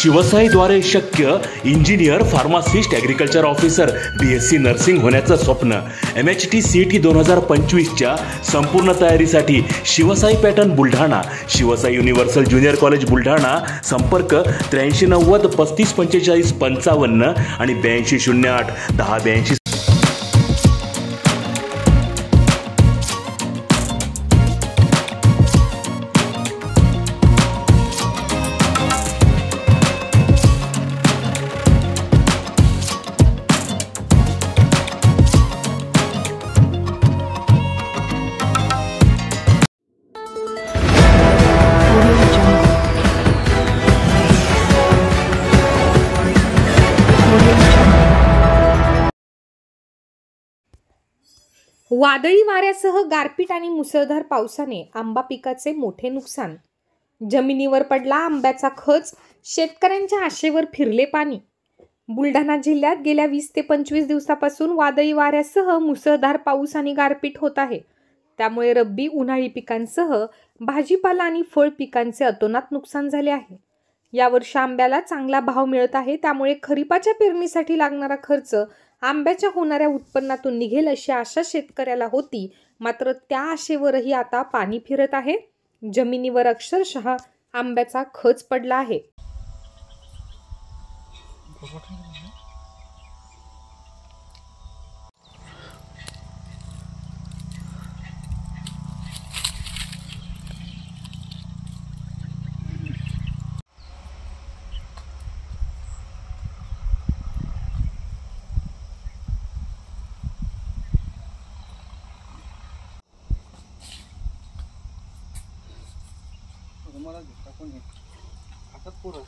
शिवसाईद्वारे शक्य engineer, pharmacist, agriculture officer, BSc nursing होण्याचं स्वप्न MHT CET 2025च्या संपूर्ण तयारीसाठी Shivsai pattern Buldhana, Shivsai universal junior college Buldhana. संपर्क 8390 3545 55 आणि 8208 1082. वादळी वाऱ्यासह गारपीट आणि मुसळधार पावसाने आंबा पिकाचे मोठे नुकसान. जमिनीवर पडला आंब्याचा खच, शेतकऱ्यांच्या आशेवर फिरले पाणी. बुलढाणा जिल्ह्यात गेल्या 20 ते 25 दिवसापासून वादळी वाऱ्यासह मुसळधार पाऊस आणि गारपीट होत आहे. त्यामुळे रब्बी, उन्हाळी पिकांसह भाजीपाला आणि फळ पिकांचे अतोनात नुकसान झाले आहे. यावर्षी आंब्याला चांगला भाव मिळत आहे, त्यामुळे खरीपाच्या पेरणीसाठी लागणारा खर्च आंब्याच्या होणाऱ्या उत्पन्नातून निघेल अशी आशा शेतकऱ्याला होती. मात्र त्या आशेवरही आता पाणी फिरत आहे. जमिनीवर अक्षरशः आंब्याचा खच पडला आहे. मला टाकून हातात पुरं